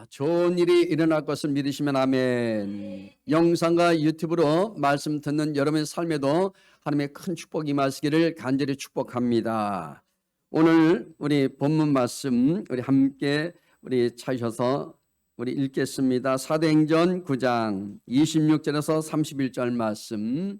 좋은 일이 일어날 것을 믿으시면 아멘. 영상과 유튜브로 말씀 듣는 여러분의 삶에도 하나님의 큰 축복이 임하시기를 간절히 축복합니다. 오늘 우리 본문 말씀 우리 함께 찾으셔서 우리 읽겠습니다. 사도행전 9장 26절에서 31절 말씀.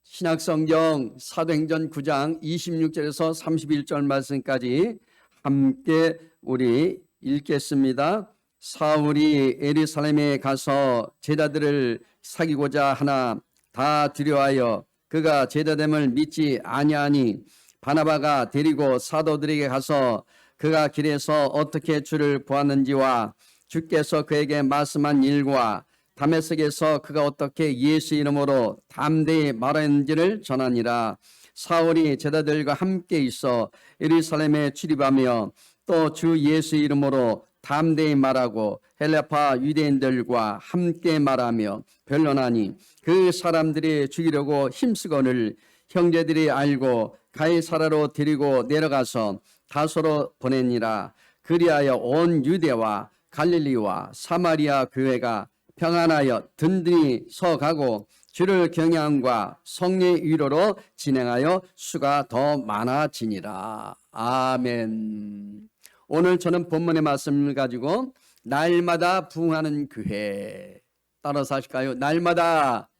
신약성경 사도행전 9장 26절에서 31절 말씀까지 함께 우리 읽겠습니다. 사울이 예루살렘에 가서 제자들을 사귀고자 하나 다 두려워하여 그가 제자됨을 믿지 아니하니 바나바가 데리고 사도들에게 가서 그가 길에서 어떻게 주를 보았는지와 주께서 그에게 말씀한 일과 다메섹에서 그가 어떻게 예수 이름으로 담대히 말하는지를 전하니라. 사울이 제자들과 함께 있어 예루살렘에 출입하며 또 주 예수 이름으로 담대히 말하고 헬라파 유대인들과 함께 말하며 변론하니 그 사람들이 죽이려고 힘쓰거늘 형제들이 알고 가이사라로 데리고 내려가서 다소로 보내니라. 그리하여 온 유대와 갈릴리와 사마리아 교회가 평안하여 든든히 서가고 주를 경외함과 성령의 위로로 진행하여 수가 더 많아지니라. 아멘. 오늘 저는 본문의 말씀을 가지고 날마다 부흥하는 교회, 따라서 하실까요? 날마다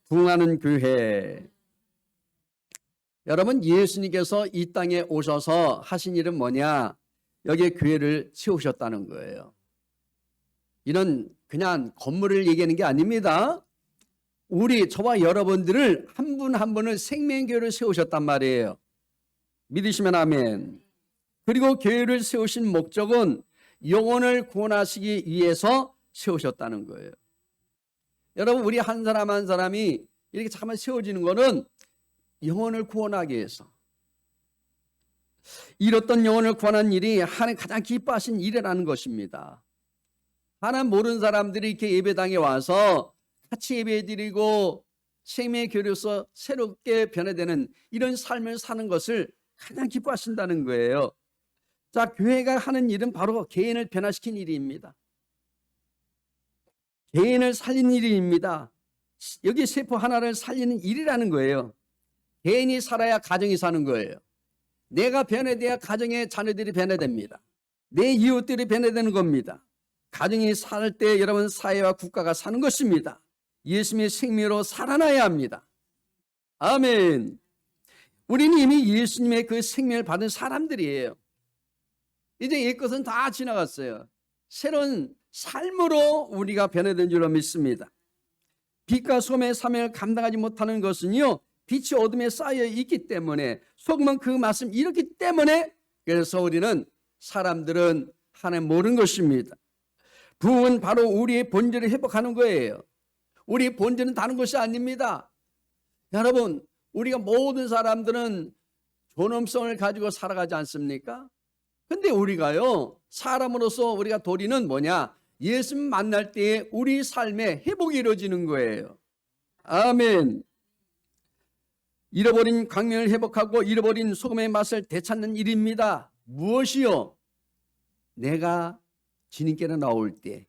부흥하는 교회. 여러분, 예수님께서 이 땅에 오셔서 하신 일은 뭐냐? 여기에 교회를 세우셨다는 거예요. 이런 그냥 건물을 얘기하는 게 아닙니다. 저와 여러분들을 한 분 한 분을 생명교회를 세우셨단 말이에요. 믿으시면 아멘. 그리고 교회를 세우신 목적은 영혼을 구원하시기 위해서 세우셨다는 거예요. 여러분, 우리 한 사람 한 사람이 이렇게 잠깐 세워지는 거는 영혼을 구원하기 위해서, 잃었던 영혼을 구원하는 일이 하나님 가장 기뻐하신 일이라는 것입니다. 하나님 모르는 사람들이 이렇게 예배당에 와서 같이 예배드리고 생명의 교류로서 새롭게 변화되는 이런 삶을 사는 것을 가장 기뻐하신다는 거예요. 자, 교회가 하는 일은 바로 개인을 변화시킨 일입니다. 개인을 살리는 일입니다. 여기 세포 하나를 살리는 일이라는 거예요. 개인이 살아야 가정이 사는 거예요. 내가 변화돼야 가정의 자녀들이 변화됩니다. 내 이웃들이 변화되는 겁니다. 가정이 살 때 여러분 사회와 국가가 사는 것입니다. 예수님의 생명으로 살아나야 합니다. 아멘. 우리는 이미 예수님의 그 생명을 받은 사람들이에요. 이제 옛것은 다 지나갔어요. 새로운 삶으로 우리가 변화된 줄로 믿습니다. 빛과 소금의 사명을 감당하지 못하는 것은요, 빛이 어둠에 쌓여 있기 때문에, 소금은 그 말씀 이렇기 때문에, 그래서 사람들은 하나님 모르는 것입니다. 부흥은 바로 우리의 본질을 회복하는 거예요. 우리의 본질은 다른 것이 아닙니다. 여러분, 우리가 모든 사람들은 존엄성을 가지고 살아가지 않습니까? 근데 우리가요, 사람으로서 우리가 도리는 뭐냐? 예수님 만날 때에 우리 삶에 회복이 이루어지는 거예요. 아멘. 잃어버린 광명을 회복하고 잃어버린 소금의 맛을 되찾는 일입니다. 무엇이요? 내가 주님께로 나올 때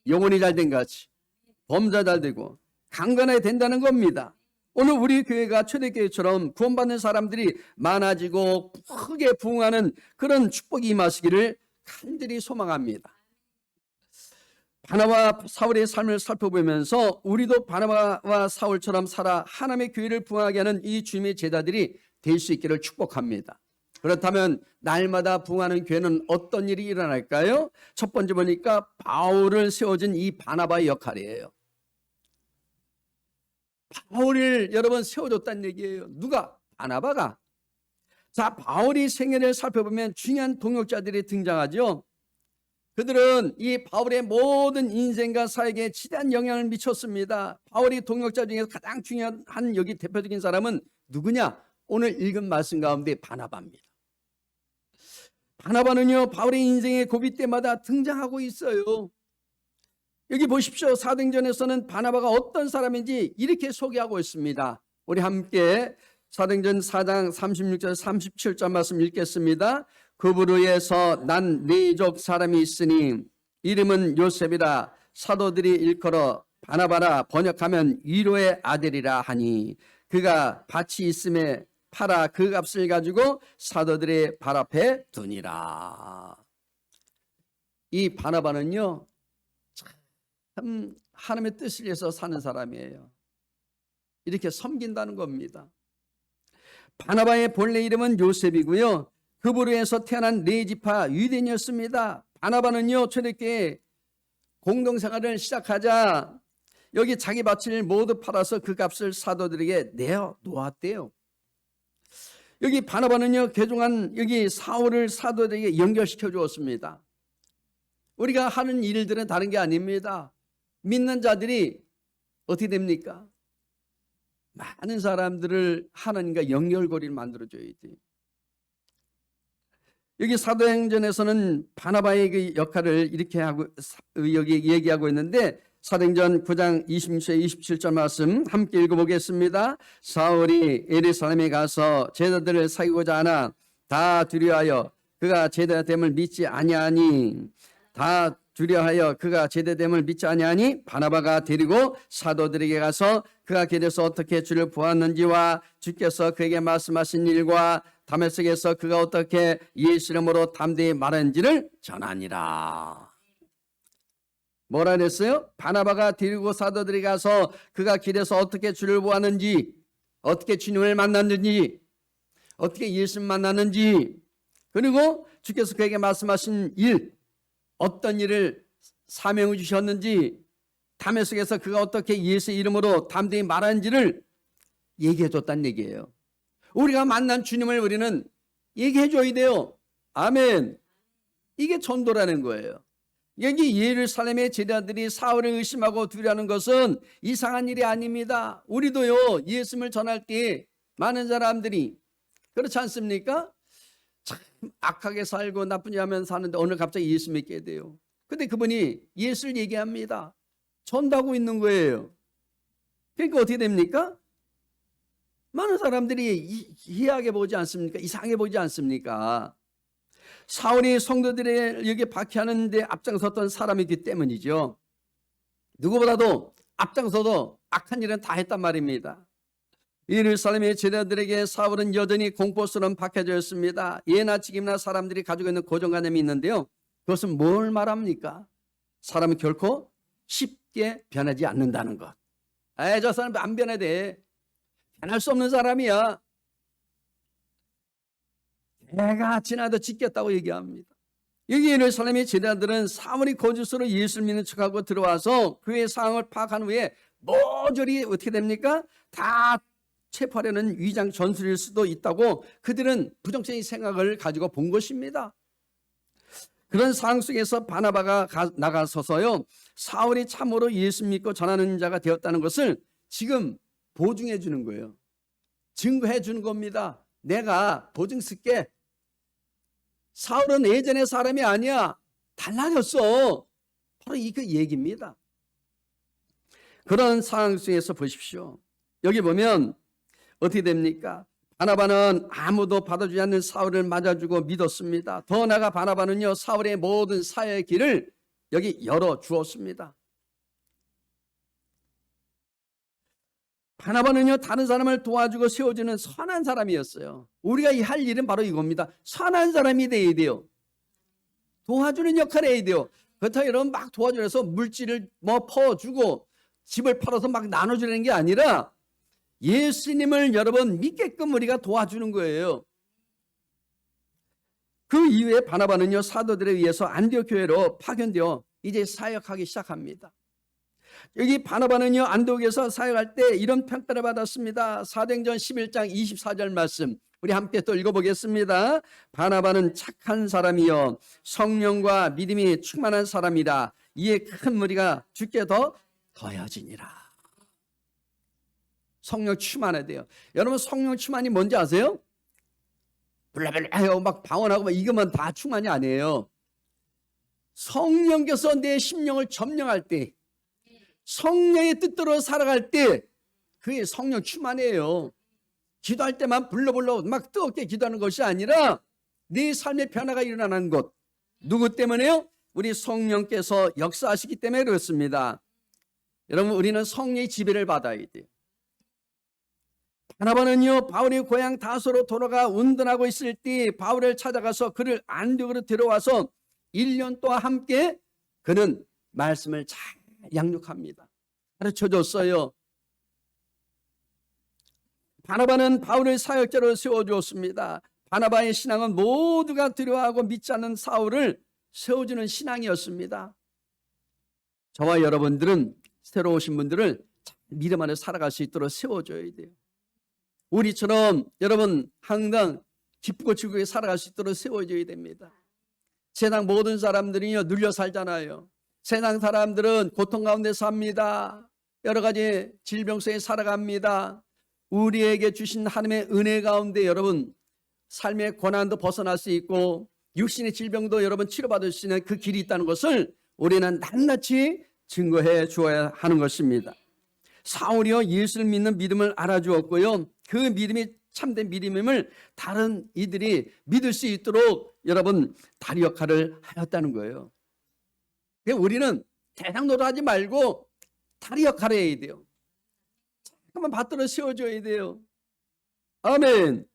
영혼이 잘 된 같이 범사 잘 되고 강건하게 된다는 겁니다. 오늘 우리 교회가 초대교회처럼 구원받는 사람들이 많아지고 크게 부흥하는 그런 축복이 임하시기를 간절히 소망합니다. 바나바와 사울의 삶을 살펴보면서 우리도 바나바와 사울처럼 살아 하나님의 교회를 부흥하게 하는 이 주님의 제자들이 될 수 있기를 축복합니다. 그렇다면 날마다 부흥하는 교회는 어떤 일이 일어날까요? 첫 번째 보니까 바울을 세워준 이 바나바의 역할이에요. 바울을 여러분 세워줬다는 얘기예요. 누가? 바나바가. 자, 바울이 생애를 살펴보면 중요한 동역자들이 등장하죠. 그들은 이 바울의 모든 인생과 사역에 지대한 영향을 미쳤습니다. 바울이 동역자 중에서 가장 중요한 여기 대표적인 사람은 누구냐? 오늘 읽은 말씀 가운데 바나바입니다. 바나바는요, 바울의 인생의 고비 때마다 등장하고 있어요. 여기 보십시오. 사도행전에서는 바나바가 어떤 사람인지 이렇게 소개하고 있습니다. 우리 함께 사도행전 4장 36절 37절 말씀 읽겠습니다. 그부르에서 난 네족 사람이 있으니 이름은 요셉이라 사도들이 일컬어 바나바라 번역하면 위로의 아들이라 하니 그가 밭이 있음에 팔아 그 값을 가지고 사도들의 발 앞에 두니라. 이 바나바는요 참 하나님의 뜻을 위해서 사는 사람이에요. 이렇게 섬긴다는 겁니다. 바나바의 본래 이름은 요셉이고요. 그부르에서 태어난 레지파 유대인이었습니다. 바나바는요 초대교회 공동생활을 시작하자 여기 자기 밭을 모두 팔아서 그 값을 사도들에게 내어 놓았대요. 여기 바나바는요 개종한 여기 사울을 사도들에게 연결시켜 주었습니다. 우리가 하는 일들은 다른 게 아닙니다. 믿는 자들이 어떻게 됩니까? 많은 사람들을 하나님과 연결고리를 만들어줘야 돼. 여기 사도행전에서는 바나바의 그 역할을 이렇게 하고 여기 얘기하고 있는데 사도행전 9장 26절 27절 말씀 함께 읽어보겠습니다. 사울이 예루살렘에 가서 제자들을 사귀고자 하나 다 두려하여 그가 제자됨을 믿지 아니하니 바나바가 데리고 사도들에게 가서 그가 길에서 어떻게 주를 보았는지와 주께서 그에게 말씀하신 일과 다메섹에서 그가 어떻게 예수 이름으로 담대히 말하는지를 전하니라. 뭐라 그랬어요? 바나바가 데리고 사도들에게 가서 그가 길에서 어떻게 주를 보았는지, 어떻게 주님을 만났는지, 어떻게 예수를 만났는지, 그리고 주께서 그에게 말씀하신 일, 어떤 일을 사명을 주셨는지, 다메섹에서 그가 어떻게 예수 이름으로 담대히 말하는지를 얘기해 줬다는 얘기예요. 우리가 만난 주님을 우리는 얘기해 줘야 돼요. 아멘. 이게 전도라는 거예요. 여기 예루살렘의 제자들이 사울을 의심하고 두려워하는 것은 이상한 일이 아닙니다. 우리도요 예수를 전할 때 많은 사람들이 그렇지 않습니까? 참 악하게 살고 나쁜 일 하면서 사는데 오늘 갑자기 예수 믿게 돼요. 근데 그분이 예수를 얘기합니다. 전도하고 있는 거예요. 그러니까 어떻게 됩니까? 많은 사람들이 희하게 보지 않습니까? 이상하게 보지 않습니까? 사울이 성도들의 여기 박해하는 데 앞장섰던 사람이기 때문이죠. 누구보다도 앞장서도 악한 일은 다 했단 말입니다. 예루살렘의 제자들에게 사울은 여전히 공포스러운 박해자였습니다. 예나 지금이나 사람들이 가지고 있는 고정관념이 있는데요. 그것은 뭘 말합니까? 사람은 결코 쉽게 변하지 않는다는 것. 저 사람 안 변해돼. 변할 수 없는 사람이야. 내가 지나도 짓겠다고 얘기합니다. 여기 예루살렘의 제자들은 사울이 거짓으로 예수를 믿는 척하고 들어와서 그의 상황을 파악한 후에 모조리 어떻게 됩니까? 다 체포하려는 위장 전술일 수도 있다고 그들은 부정적인 생각을 가지고 본 것입니다. 그런 상황 속에서 바나바가 나가서서요 사울이 참으로 예수 믿고 전하는 자가 되었다는 것을 지금 보증해 주는 거예요. 증거해 주는 겁니다. 내가 보증 쓸게. 사울은 예전의 사람이 아니야. 달라졌어. 바로 그 얘기입니다. 그런 상황 속에서 보십시오. 여기 보면 어떻게 됩니까? 바나바는 아무도 받아주지 않는 사울을 맞아주고 믿었습니다. 더 나아가 바나바는요 사울의 모든 사역의 길을 여기 열어주었습니다. 바나바는요 다른 사람을 도와주고 세워주는 선한 사람이었어요. 우리가 할 일은 바로 이겁니다. 선한 사람이 돼야 돼요. 도와주는 역할을 해야 돼요. 그렇다고 여러분 막 도와주면서 물질을 퍼주고 집을 팔아서 막 나눠주는 게 아니라 예수님을 여러분 믿게끔 우리가 도와주는 거예요. 그 이후에 바나바는요 사도들에 의해서 안디옥 교회로 파견되어 이제 사역하기 시작합니다. 여기 바나바는요 안디옥에서 사역할 때 이런 평가를 받았습니다. 사도행전 11장 24절 말씀 우리 함께 또 읽어보겠습니다. 바나바는 착한 사람이요 성령과 믿음이 충만한 사람이라 이에 큰 무리가 주께 더 더해지니라. 성령 충만해야 돼요. 여러분 성령 충만이 뭔지 아세요? 블라블라 막 방언하고 막 이것만 다 충만이 아니에요. 성령께서 내 심령을 점령할 때 성령의 뜻대로 살아갈 때 그게 성령 충만이에요. 기도할 때만 불러불러 막 뜨겁게 기도하는 것이 아니라 네 삶의 변화가 일어나는 것. 누구 때문에요? 우리 성령께서 역사하시기 때문에 그렇습니다. 여러분, 우리는 성령의 지배를 받아야 돼요. 바나바는요, 바울이 고향 다소로 돌아가 운동하고 있을 때 바울을 찾아가서 그를 안디옥으로 데려와서 1년 동안 함께 그는 말씀을 잘 양육합니다. 가르쳐줬어요. 바나바는 바울을 사역자로 세워주었습니다. 바나바의 신앙은 모두가 두려워하고 믿지 않는 사울을 세워주는 신앙이었습니다. 저와 여러분들은 새로 오신 분들을 믿음 안에 살아갈 수 있도록 세워줘야 돼요. 우리처럼 여러분 항상 기쁘고 즐겁게 살아갈 수 있도록 세워줘야 됩니다. 세상 모든 사람들이요 눌려 살잖아요. 세상 사람들은 고통 가운데 삽니다. 여러 가지 질병 속에 살아갑니다. 우리에게 주신 하나님의 은혜 가운데 여러분 삶의 고난도 벗어날 수 있고 육신의 질병도 여러분 치료받을 수 있는 그 길이 있다는 것을 우리는 낱낱이 증거해 주어야 하는 것입니다. 사울이요 예수를 믿는 믿음을 알아주었고요. 그 믿음이 참된 믿음임을 다른 이들이 믿을 수 있도록 여러분 다리 역할을 하였다는 거예요. 우리는 대장노도 하지 말고 다리 역할을 해야 돼요. 한번 받들어 세워줘야 돼요. 아멘.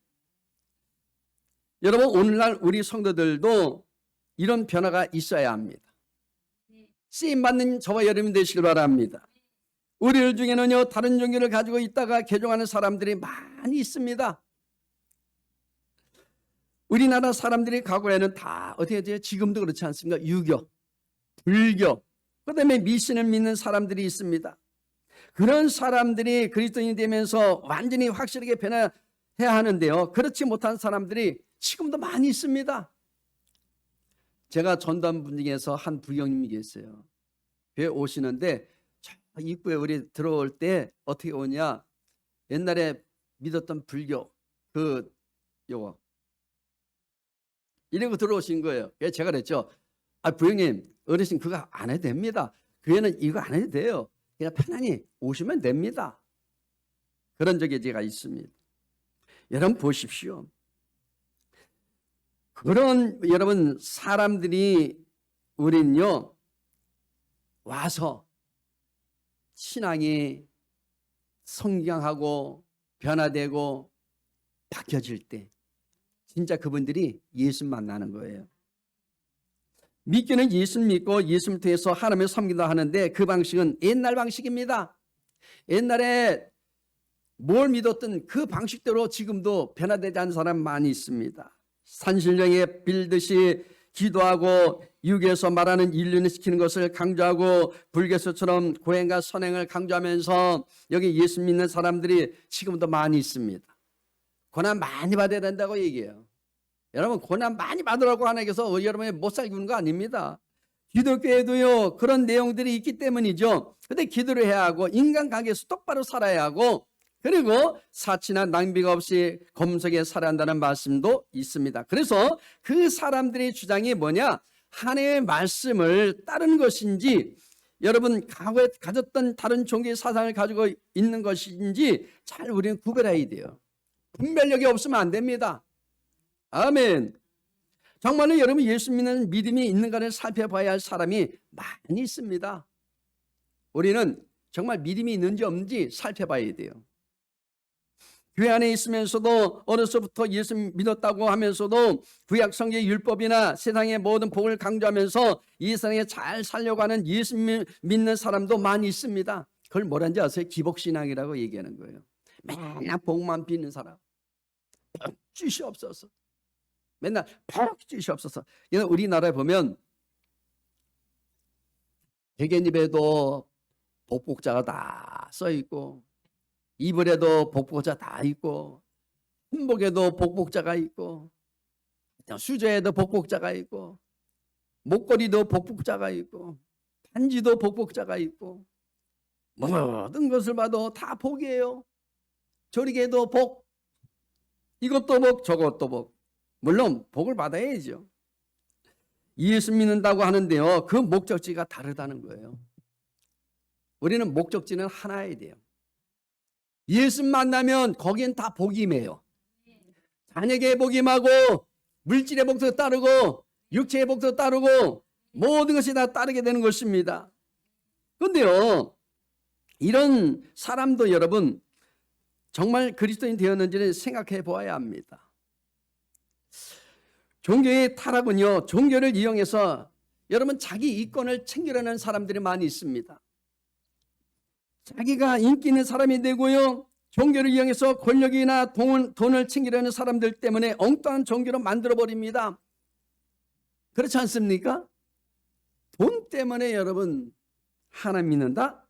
여러분 오늘날 우리 성도들도 이런 변화가 있어야 합니다. 쓰임받는 저와 여러분 되시길 바랍니다. 우리들 중에는요 다른 종교를 가지고 있다가 개종하는 사람들이 많이 있습니다. 우리나라 사람들이 과거에는 다 어떻게 해야 지금도 그렇지 않습니까? 유교, 불교, 그다음에 미신을 믿는 사람들이 있습니다. 그런 사람들이 그리스도인이 되면서 완전히 확실하게 변해야 하는데요. 그렇지 못한 사람들이 지금도 많이 있습니다. 제가 전도한 분 중에서 한 부형님이 계세요. 교회 오시는데 입구에 우리 들어올 때 어떻게 오냐? 옛날에 믿었던 불교 요거 이러고 들어오신 거예요. 그래서 제가 그랬죠. 부형님 어르신 그거 안 해도 됩니다. 교회는 이거 안 해도 돼요. 그냥 편안히 오시면 됩니다. 그런 적이 제가 있습니다. 여러분 보십시오. 그런 여러분 사람들이 우린요 와서 신앙이 성장하고 변화되고 바뀌어질 때 진짜 그분들이 예수 만나는 거예요. 믿기는 예수 믿고 예수를 통해서 하나님을 섬긴다 하는데 그 방식은 옛날 방식입니다. 옛날에 뭘 믿었던 그 방식대로 지금도 변화되지 않은 사람 많이 있습니다. 산신령에 빌듯이 기도하고 유교에서 말하는 인륜을 시키는 것을 강조하고 불교에서처럼 고행과 선행을 강조하면서 여기 예수 믿는 사람들이 지금도 많이 있습니다. 고난 많이 받아야 된다고 얘기해요. 여러분 고난 많이 받으라고 하나님께서 여러분이 못 살기는 거 아닙니다. 기독교에도요 그런 내용들이 있기 때문이죠. 근데 기도를 해야 하고 인간관계에서 똑바로 살아야 하고 그리고 사치나 낭비가 없이 검소하게 살아야 한다는 말씀도 있습니다. 그래서 그 사람들의 주장이 뭐냐? 하나님의 말씀을 따르는 것인지 여러분 과거에 가졌던 다른 종교의 사상을 가지고 있는 것인지 잘 우리는 구별해야 돼요. 분별력이 없으면 안 됩니다. 아멘. 정말로 여러분 예수 믿는 믿음이 있는가를 살펴봐야 할 사람이 많이 있습니다. 우리는 정말 믿음이 있는지 없는지 살펴봐야 돼요. 교회 안에 있으면서도 어려서부터 예수 믿었다고 하면서도 구약 성경의 율법이나 세상의 모든 복을 강조하면서 이 세상에 잘 살려고 하는 예수 믿는 사람도 많이 있습니다. 그걸 뭐라는지 아세요? 기복신앙이라고 얘기하는 거예요. 맨날 복만 비는 사람. 복 주시옵소서. 맨날 복 주시옵소서. 우리나라에 보면 백엔잎에도 복복자가 다 써있고 이불에도 복복자 다 있고 한복에도 복복자가 있고 수저에도 복복자가 있고 목걸이도 복복자가 있고 반지도 복복자가 있고 모든 것을 봐도 다 복이에요. 조리개도 복, 이것도 복, 저것도 복. 물론 복을 받아야죠. 예수 믿는다고 하는데요 그 목적지가 다르다는 거예요. 우리는 목적지는 하나여야 돼요. 예수 만나면 거기엔 다 복임해요. 자녀의 복임하고 물질의 복도 따르고 육체의 복도 따르고 모든 것이 다 따르게 되는 것입니다. 그런데요, 이런 사람도 여러분 정말 그리스도인 되었는지를 생각해 보아야 합니다. 종교의 타락은요, 종교를 이용해서 여러분 자기 이권을 챙기려는 사람들이 많이 있습니다. 자기가 인기 있는 사람이 되고요, 종교를 이용해서 권력이나 돈을 챙기려는 사람들 때문에 엉뚱한 종교로 만들어버립니다. 그렇지 않습니까? 돈 때문에 여러분 하나님 믿는다?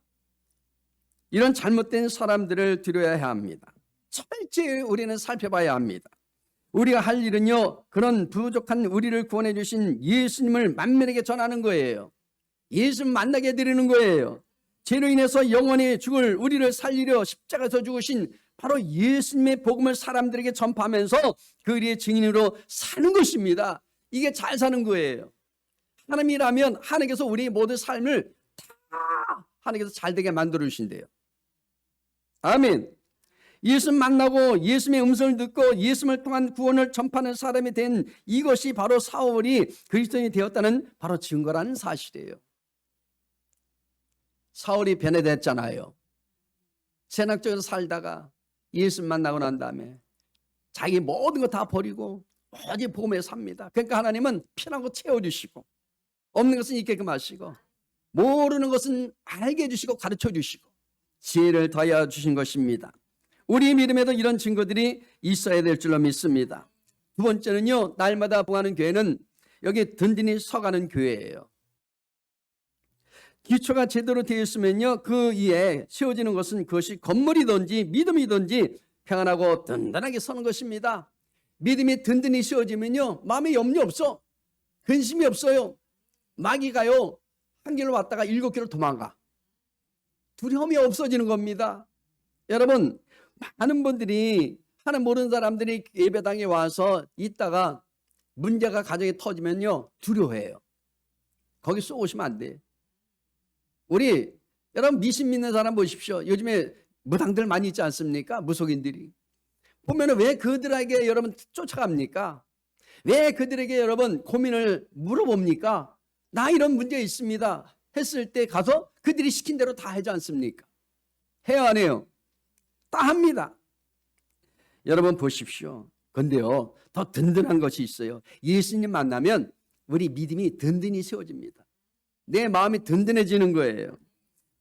이런 잘못된 사람들을 두려워해야 합니다. 철저히 우리는 살펴봐야 합니다. 우리가 할 일은요, 그런 부족한 우리를 구원해 주신 예수님을 만민에게 전하는 거예요. 예수님 만나게 해드리는 거예요. 죄로 인해서 영원히 죽을 우리를 살리려 십자가에서 죽으신 바로 예수님의 복음을 사람들에게 전파하면서 그리의 증인으로 사는 것입니다. 이게 잘 사는 거예요. 하나님이라면 하나님께서 우리 모든 삶을 다 하나님께서 잘되게 만들어 주신대요. 아멘. 예수님 만나고 예수님의 음성을 듣고 예수님을 통한 구원을 전파하는 사람이 된 이것이 바로 사울이 그리스도인이 되었다는 바로 증거라는 사실이에요. 사울이 변해됐잖아요. 세상적으로 살다가 예수님 만나고 난 다음에 자기 모든 거 다 버리고 오직 복음에 삽니다. 그러니까 하나님은 필요한 거 채워주시고 없는 것은 있게끔 하시고 모르는 것은 알게 해주시고 가르쳐 주시고 지혜를 더하여 주신 것입니다. 우리 믿음에도 이런 증거들이 있어야 될 줄로 믿습니다. 두 번째는요, 날마다 부흥하는 교회는 여기 든든히 서가는 교회예요. 기초가 제대로 되어 있으면요, 그 위에 세워지는 것은 그것이 건물이든지 믿음이든지 평안하고 든든하게 서는 것입니다. 믿음이 든든히 세워지면요, 마음에 염려 없어. 근심이 없어요. 마귀가요, 한 길로 왔다가 7길로 도망가. 두려움이 없어지는 겁니다. 여러분, 많은 분들이 하나님 모르는 사람들이 예배당에 와서 있다가 문제가 가정에 터지면요, 두려워해요. 거기 쏘시면 안 돼. 우리 여러분 미신 믿는 사람 보십시오. 요즘에 무당들 많이 있지 않습니까? 무속인들이. 보면은 왜 그들에게 여러분 쫓아갑니까? 왜 그들에게 여러분 고민을 물어봅니까? 나 이런 문제 있습니다 했을 때 가서 그들이 시킨 대로 다 하지 않습니까? 해요 안 해요? 다 합니다. 여러분 보십시오. 근데요, 더 든든한 것이 있어요. 예수님 만나면 우리 믿음이 든든히 세워집니다. 내 마음이 든든해지는 거예요.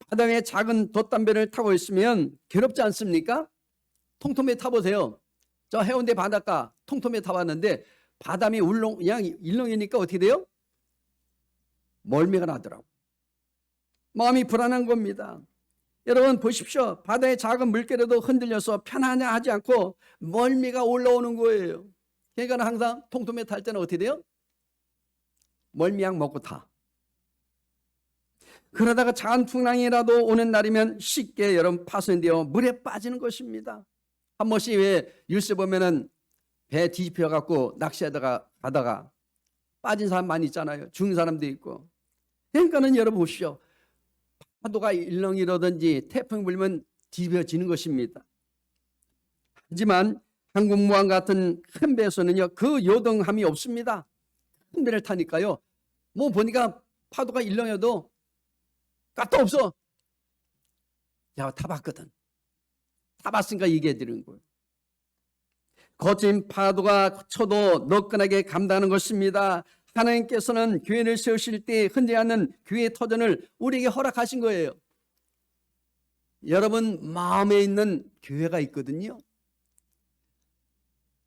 바다에 작은 돛담배를 타고 있으면 괴롭지 않습니까? 통통배 타보세요. 저 해운대 바닷가 통통배 타봤는데 바람이 그냥 일렁이니까 어떻게 돼요? 멀미가 나더라고. 마음이 불안한 겁니다. 여러분 보십시오. 바다의 작은 물결에도 흔들려서 편하냐 하지 않고 멀미가 올라오는 거예요. 그러니까 항상 통통배 탈 때는 어떻게 돼요? 멀미약 먹고 타. 그러다가 작은 풍랑이라도 오는 날이면 쉽게 여러분 파손되어 물에 빠지는 것입니다. 한 번씩 왜 뉴스 보면은 배 뒤집혀 갖고 낚시하다가 가다가 빠진 사람 많이 있잖아요. 죽은 사람도 있고. 그러니까는 여러분 보십시오. 파도가 일렁이라든지 태풍이 불면 뒤집어지는 것입니다. 하지만 한국무항 같은 큰 배에서는요, 그 요동함이 없습니다. 큰 배를 타니까요, 뭐 보니까 파도가 일렁여도 까도 없어. 야, 타봤거든. 타봤으니까 얘기해 드리는 거예요. 거친 파도가 쳐도 너끈하게 감당하는 것입니다. 하나님께서는 교회를 세우실 때 흔들지 않는 교회의 터전을 우리에게 허락하신 거예요. 여러분 마음에 있는 교회가 있거든요.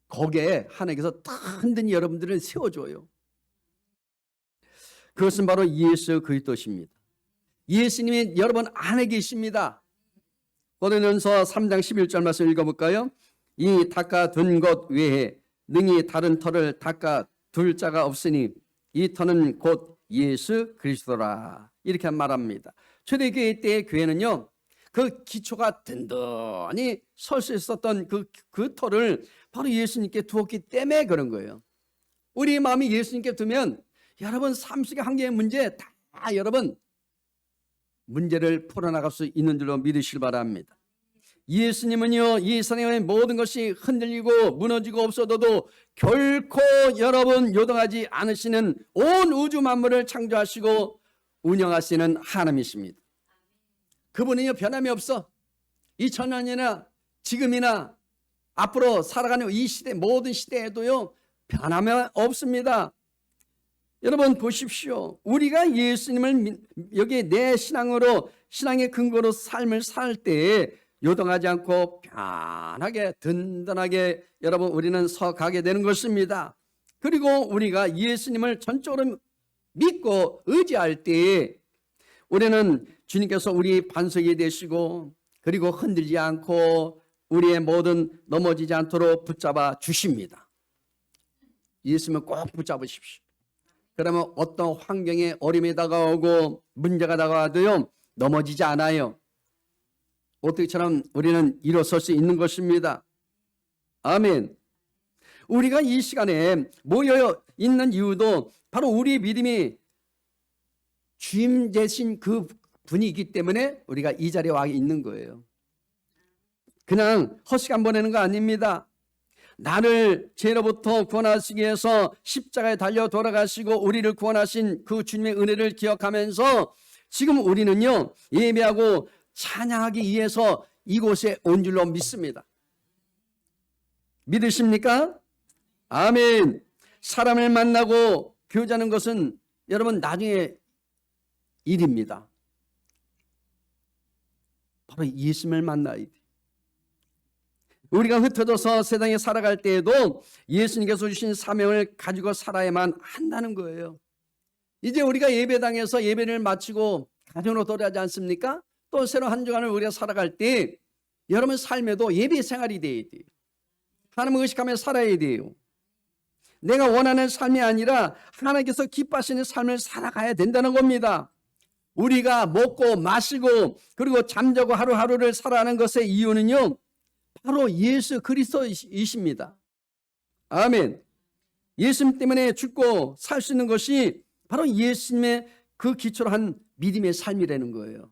거기에 하나님께서 든든히 여러분들을 세워줘요. 그것은 바로 예수 그리스도십니다. 예수님이 여러분 안에 계십니다. 고린도전서 3장 11절 말씀 읽어볼까요? 이 닦아둔 것 외에 능히 다른 터를 닦아둘 자가 없으니 이 터는 곧 예수 그리스도라. 이렇게 말합니다. 초대교회 때의 교회는요, 그 기초가 든든히 설 수 있었던 그 터를 바로 예수님께 두었기 때문에 그런 거예요. 우리 마음이 예수님께 두면 여러분 삶 속의 한 개의 문제 다 여러분 문제를 풀어나갈 수 있는 줄로 믿으시길 바랍니다. 예수님은요, 이 세상의 모든 것이 흔들리고 무너지고 없어도 결코 여러분 요동하지 않으시는 온 우주 만물을 창조하시고 운영하시는 하나님이십니다. 그분은요, 변함이 없어. 2000년이나 지금이나 앞으로 살아가는 이 시대, 모든 시대에도요, 변함이 없습니다. 여러분 보십시오. 우리가 예수님을 여기에 내 신앙으로, 신앙의 근거로 삶을 살 때에 요동하지 않고 편하게 든든하게 여러분 우리는 서가게 되는 것입니다. 그리고 우리가 예수님을 전적으로 믿고 의지할 때에 우리는 주님께서 우리 반석이 되시고 그리고 흔들지 않고 우리의 모든 넘어지지 않도록 붙잡아 주십니다. 예수님을 꼭 붙잡으십시오. 그러면 어떤 환경에 어려움이 다가오고 문제가 다가와도요, 넘어지지 않아요. 어떻게처럼 우리는 일어설 수 있는 것입니다. 아멘. 우리가 이 시간에 모여 있는 이유도 바로 우리의 믿음이 주임 되신 그 분이 있기 때문에 우리가 이 자리에 와 있는 거예요. 그냥 헛시간 보내는 거 아닙니다. 나를 죄로부터 구원하시기 위해서 십자가에 달려 돌아가시고 우리를 구원하신 그 주님의 은혜를 기억하면서 지금 우리는요, 예배하고 찬양하기 위해서 이곳에 온 줄로 믿습니다. 믿으십니까? 아멘. 사람을 만나고 교제하는 것은 여러분 나중에 일입니다. 바로 예수님을 만나야 돼. 우리가 흩어져서 세상에 살아갈 때에도 예수님께서 주신 사명을 가지고 살아야만 한다는 거예요. 이제 우리가 예배당에서 예배를 마치고 가정으로 돌아가지 않습니까? 또 새로운 한 주간을 우리가 살아갈 때 여러분 삶에도 예배 생활이 돼야 돼요. 하나님을 의식하며 살아야 돼요. 내가 원하는 삶이 아니라 하나님께서 기뻐하시는 삶을 살아가야 된다는 겁니다. 우리가 먹고 마시고 그리고 잠자고 하루하루를 살아가는 것의 이유는요, 바로 예수 그리스도이십니다. 아멘. 예수님 때문에 죽고 살 수 있는 것이 바로 예수님의 그 기초로 한 믿음의 삶이라는 거예요.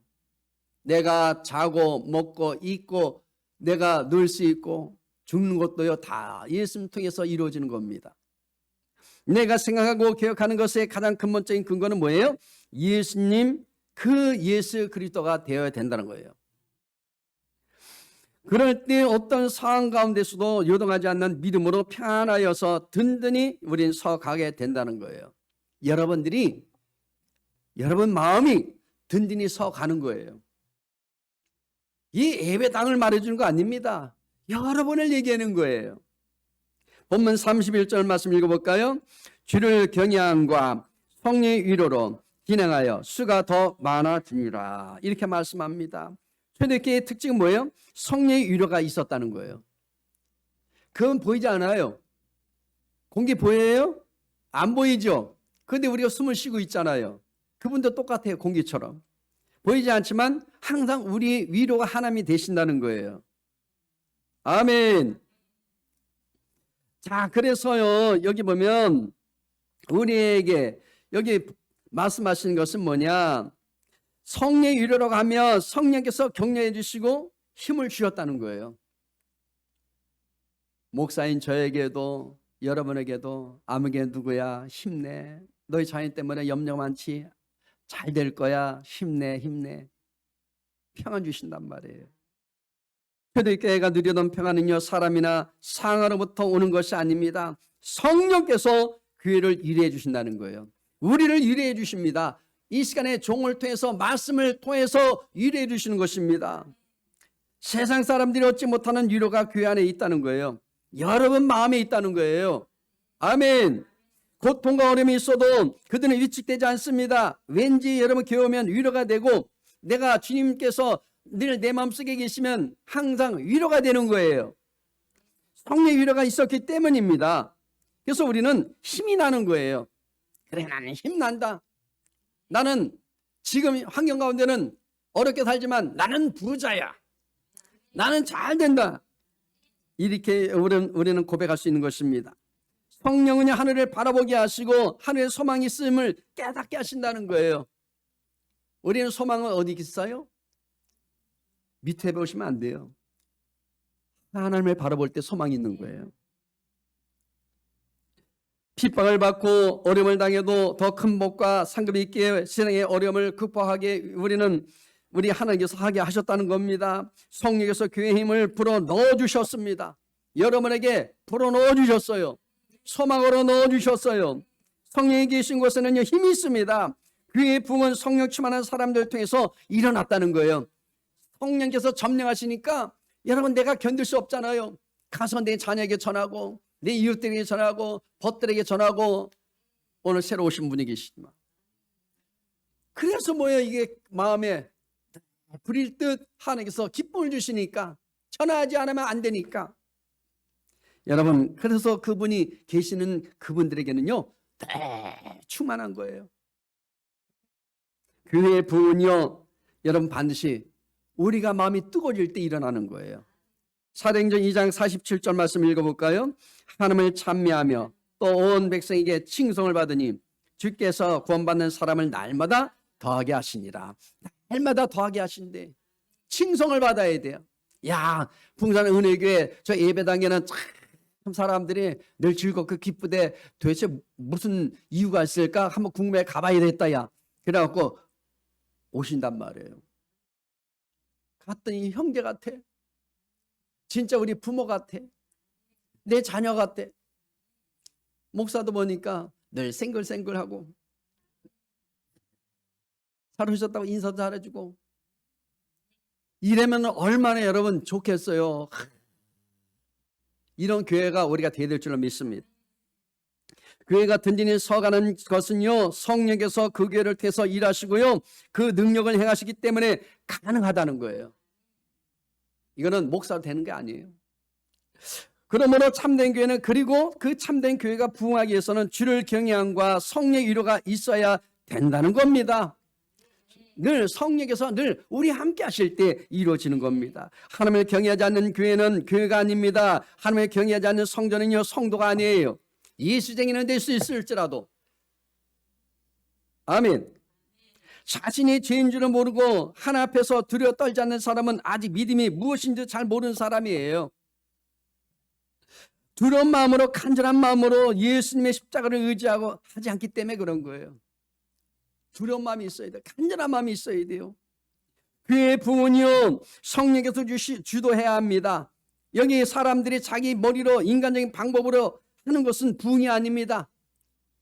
내가 자고 먹고 있고 내가 놀 수 있고 죽는 것도요, 다 예수님 통해서 이루어지는 겁니다. 내가 생각하고 기억하는 것의 가장 근본적인 근거는 뭐예요? 예수님, 그 예수 그리스도가 되어야 된다는 거예요. 그럴 때 어떤 상황 가운데서도 요동하지 않는 믿음으로 편안하여서 든든히 우리는 서가게 된다는 거예요. 여러분 마음이 든든히 서가는 거예요. 이 예배당을 말해주는 거 아닙니다. 여러분을 얘기하는 거예요. 본문 31절 말씀 읽어볼까요? 주를 경외함과 성령의 위로로 진행하여 수가 더 많아지니라, 이렇게 말씀합니다. 초대교회의 특징은 뭐예요? 성령의 위로가 있었다는 거예요. 그건 보이지 않아요. 공기 보여요? 안 보이죠? 그런데 우리가 숨을 쉬고 있잖아요. 그분도 똑같아요. 공기처럼 보이지 않지만 항상 우리 위로가 하나님이 되신다는 거예요. 아멘. 자, 그래서요, 여기 보면 우리에게 여기 말씀하시는 것은 뭐냐? 성령의 위로라고 하면 성령께서 격려해 주시고 힘을 주셨다는 거예요. 목사인 저에게도 여러분에게도 아무개 누구야, 힘내, 너희 자녀 때문에 염려 많지, 잘 될 거야, 힘내 평안 주신단 말이에요. 초대교회가 누리던 평안은요, 사람이나 상하로부터 오는 것이 아닙니다. 성령께서 교회를 위로해 주신다는 거예요. 우리를 위로해 주십니다. 이 시간에 종을 통해서, 말씀을 통해서 위로해 주시는 것입니다. 세상 사람들이 얻지 못하는 위로가 교회 안에 있다는 거예요. 여러분 마음에 있다는 거예요. 아멘. 고통과 어려움이 있어도 그들은 위축되지 않습니다. 왠지 여러분 교회 오면 위로가 되고 내가 주님께서 늘 내 마음속에 계시면 항상 위로가 되는 거예요. 성령의 위로가 있었기 때문입니다. 그래서 우리는 힘이 나는 거예요. 그래, 나는 힘난다. 나는 지금 환경 가운데는 어렵게 살지만 나는 부자야. 나는 잘 된다. 이렇게 우리는 고백할 수 있는 것입니다. 성령은 하늘을 바라보게 하시고 하늘에 소망이 있음을 깨닫게 하신다는 거예요. 우리는 소망은 어디 있어요? 밑에 보시면 안 돼요. 하나님을 바라볼 때 소망이 있는 거예요. 핍박을 받고 어려움을 당해도 더 큰 복과 상급 있게 신앙의 어려움을 극복하게 우리 하나님께서 하게 하셨다는 겁니다. 성령께서 교회의 힘을 불어 넣어주셨습니다. 여러분에게 불어 넣어주셨어요. 소망으로 넣어주셨어요. 성령이 계신 곳에는요, 힘이 있습니다. 교회의 부흥은 성령 충만한 사람들 통해서 일어났다는 거예요. 성령께서 점령하시니까 여러분, 내가 견딜 수 없잖아요. 가서 내 자녀에게 전하고 내 이웃들에게 전하고 벗들에게 전하고. 오늘 새로 오신 분이 계시지만 그래서 뭐예요? 이게 마음에 불일 듯 하나님께서 기쁨을 주시니까 전하지 않으면 안 되니까. 여러분, 그래서 그분이 계시는 그분들에게는요, 충만한 거예요. 교회의 부흥은요, 여러분 반드시 우리가 마음이 뜨거워질 때 일어나는 거예요. 사도행전 2장 47절 말씀 읽어볼까요? 하나님을 찬미하며 또 온 백성에게 칭송을 받으니 주께서 구원받는 사람을 날마다 더하게 하시니라. 날마다 더하게 하신대. 칭송을 받아야 돼요. 야, 풍산 은혜교회 저 예배당에는 참 사람들이 늘 즐겁고 기쁘대. 도대체 무슨 이유가 있을까? 한번 궁금해 가봐야 됐다. 야, 그래갖고 오신단 말이에요. 갔더니 형제 같아. 진짜 우리 부모 같아. 내 자녀 같아. 목사도 보니까 늘 생글생글하고 잘 오셨다고 인사도 잘해주고. 이러면 얼마나 여러분 좋겠어요. 이런 교회가 우리가 돼야 될 줄로 믿습니다. 교회가 든든히 서가는 것은요, 성령께서 그 교회를 통해서 일하시고요, 그 능력을 행하시기 때문에 가능하다는 거예요. 이거는 목사로 되는 게 아니에요. 그러므로 참된 교회는, 그리고 그 참된 교회가 부흥하기 위해서는 주를 경외함과 성령의 위로가 있어야 된다는 겁니다. 늘 성령께서 늘 우리 함께 하실 때 이루어지는 겁니다. 하나님을 경외하지 않는 교회는 교회가 아닙니다. 하나님을 경외하지 않는 성전은요, 성도가 아니에요. 예수쟁이는 될 수 있을지라도. 아멘. 자신이 죄인 줄을 모르고 하나 앞에서 두려워 떨지 않는 사람은 아직 믿음이 무엇인지 잘 모르는 사람이에요. 두려운 마음으로, 간절한 마음으로 예수님의 십자가를 의지하고 하지 않기 때문에 그런 거예요. 두려운 마음이 있어야 돼요. 간절한 마음이 있어야 돼요. 교회의 부흥은요, 성령께서 주도해야 합니다. 여기 사람들이 자기 머리로 인간적인 방법으로 하는 것은 부흥이 아닙니다.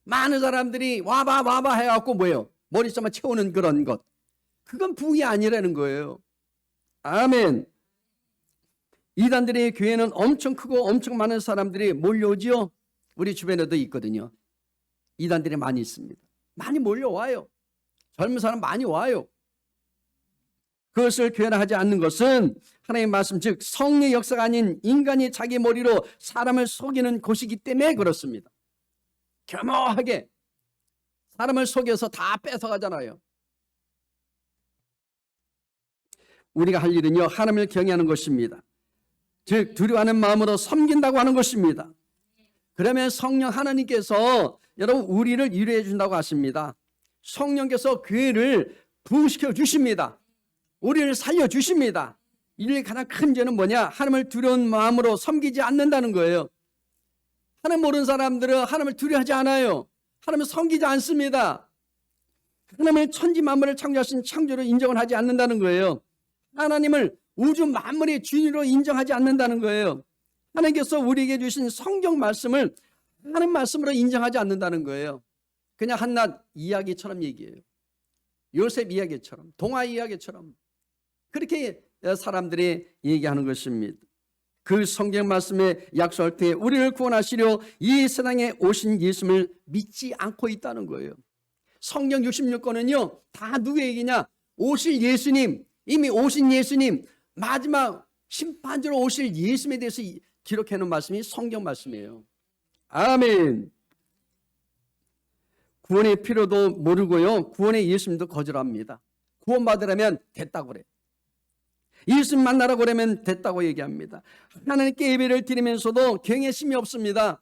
많은 사람들이 와봐 해갖고 뭐예요? 머릿속만 채우는 그런 것. 그건 부흥이 아니라는 거예요. 아멘. 이단들의 교회는 엄청 크고 엄청 많은 사람들이 몰려오지요. 우리 주변에도 있거든요. 이단들이 많이 있습니다. 많이 몰려와요. 젊은 사람 많이 와요. 그것을 교회라 하지 않는 것은 하나님의 말씀, 즉 성령의 역사가 아닌 인간이 자기 머리로 사람을 속이는 곳이기 때문에 그렇습니다. 겸허하게 사람을 속여서 다 뺏어가잖아요. 우리가 할 일은요, 하나님을 경외하는 것입니다. 즉 두려워하는 마음으로 섬긴다고 하는 것입니다. 그러면 성령 하나님께서 여러분 우리를 위로해 준다고 하십니다. 성령께서 교회를 부흥시켜 주십니다. 우리를 살려 주십니다. 인류의 가장 큰 죄는 뭐냐? 하나님을 두려운 마음으로 섬기지 않는다는 거예요. 하나님 모르는 사람들은 하나님을 두려워하지 않아요. 하나님을 섬기지 않습니다. 하나님을 천지 만물을 창조하신 창조로 인정을 하지 않는다는 거예요. 하나님을 우주 만물의 주인으로 인정하지 않는다는 거예요. 하나님께서 우리에게 주신 성경 말씀을 하나님 말씀으로 인정하지 않는다는 거예요. 그냥 한낱 이야기처럼 얘기해요. 요셉 이야기처럼, 동화 이야기처럼 그렇게 사람들이 얘기하는 것입니다. 그 성경 말씀에 약속할 때 우리를 구원하시려 이 세상에 오신 예수님을 믿지 않고 있다는 거예요. 성경 66권은요 다 누구 얘기냐? 오실 예수님, 이미 오신 예수님, 마지막 심판주로 오실 예수님에 대해서 기록해 놓은 말씀이 성경 말씀이에요. 아멘. 구원의 필요도 모르고요, 구원의 예수님도 거절합니다. 구원받으려면 됐다고 그래요. 예수님 만나라고 그러면 됐다고 얘기합니다. 하나님께 예배를 드리면서도 경외심이 없습니다.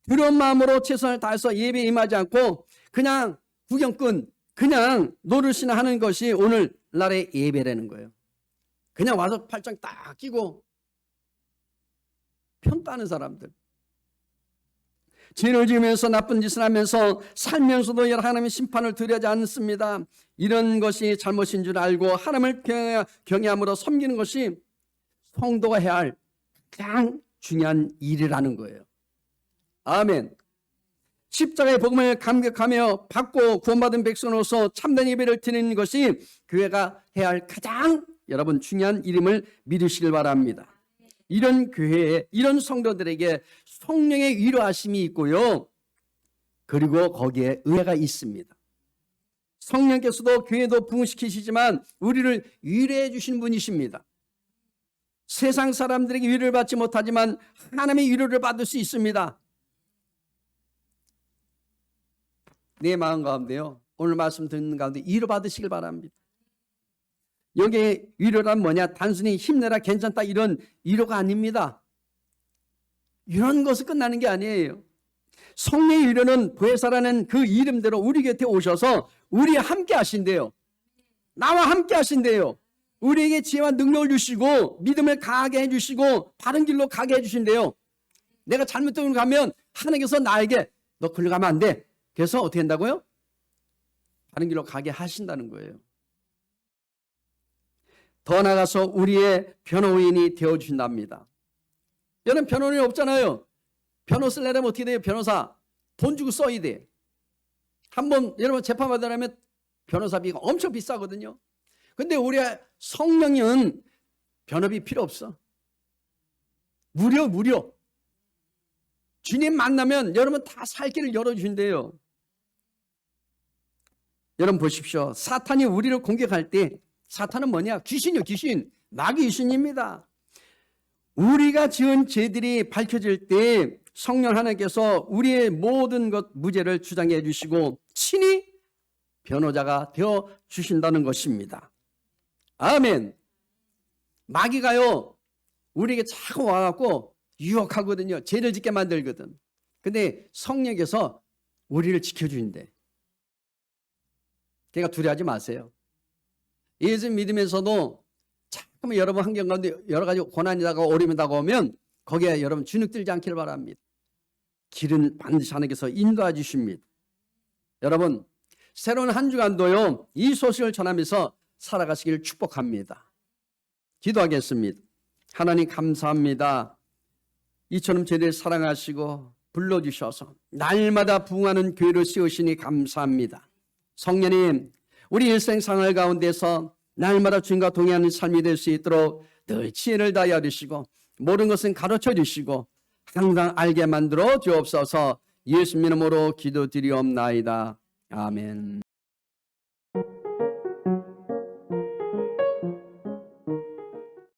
두려운 마음으로 최선을 다해서 예배에 임하지 않고 그냥 구경꾼, 그냥 노릇이나 하는 것이 오늘날의 예배라는 거예요. 그냥 와서 팔짱 딱 끼고 평가하는 사람들, 죄를 지으면서 나쁜 짓을 하면서 살면서도 하나님의 심판을 두려워하지 않습니다. 이런 것이 잘못인 줄 알고 하나님을 경외함으로 섬기는 것이 성도가 해야 할 가장 중요한 일이라는 거예요. 아멘. 십자가의 복음을 감격하며 받고 구원받은 백성으로서 참된 예배를 드리는 것이 교회가 해야 할 가장 여러분 중요한 일임을 믿으시길 바랍니다. 이런 교회에, 이런 성도들에게 성령의 위로하심이 있고요, 그리고 거기에 은혜가 있습니다. 성령께서도 교회도 부흥시키시지만 우리를 위로해 주신 분이십니다. 세상 사람들에게 위로를 받지 못하지만 하나님의 위로를 받을 수 있습니다. 내 마음 가운데요, 오늘 말씀 듣는 가운데 위로 받으시길 바랍니다. 여기에 위로란 뭐냐? 단순히 힘내라, 괜찮다, 이런 위로가 아닙니다. 이런 것을 끝나는 게 아니에요. 성령의 위로는 보혜사라는 그 이름대로 우리 곁에 오셔서 우리와 함께 하신대요. 나와 함께 하신대요. 우리에게 지혜와 능력을 주시고 믿음을 강하게 해주시고 바른 길로 가게 해주신대요. 내가 잘못된 길로 가면 하나님께서 나에게 너 그리로 가면 안 돼. 그래서 어떻게 한다고요? 바른 길로 가게 하신다는 거예요. 더 나아가서 우리의 변호인이 되어주신답니다. 여러분, 변호인이 없잖아요. 변호 쓰려면 어떻게 돼요? 변호사 돈 주고 써야 돼. 한번 여러분 재판 받으려면 변호사비가 엄청 비싸거든요. 근데 우리 성령은 변호비 필요 없어. 무료. 주님 만나면 여러분 다 살 길을 열어주신대요. 여러분 보십시오. 사탄이 우리를 공격할 때, 사탄은 뭐냐? 귀신이요, 귀신. 마귀 귀신입니다. 우리가 지은 죄들이 밝혀질 때 성령 하나님께서 우리의 모든 것 무죄를 주장해 주시고 친히 변호자가 되어 주신다는 것입니다. 아멘. 마귀가요, 우리에게 자꾸 와갖고 유혹하거든요. 죄를 짓게 만들거든. 근데 성령께서 우리를 지켜주는데, 그러니까 두려워하지 마세요. 예수 믿으면서도 자꾸만 여러분 환경 가운데 여러 가지 고난이 다가오고 어려움이 다가오면 거기에 여러분 주눅들지 않기를 바랍니다. 길은 반드시 하나님께서 인도해 주십니다. 여러분, 새로운 한 주간도요, 이 소식을 전하면서 살아가시길 축복합니다. 기도하겠습니다. 하나님 감사합니다. 이처럼 저희를 사랑하시고 불러주셔서 날마다 부흥하는 교회를 세우시니 감사합니다. 성령님, 우리 일생생활 가운데서 날마다 주님과 동행하는 삶이 될 수 있도록 늘 지혜를 다하여 주시고 모든 것은 가르쳐 주시고 항상 알게 만들어 주옵소서. 예수님 이름으로 기도드리옵나이다. 아멘.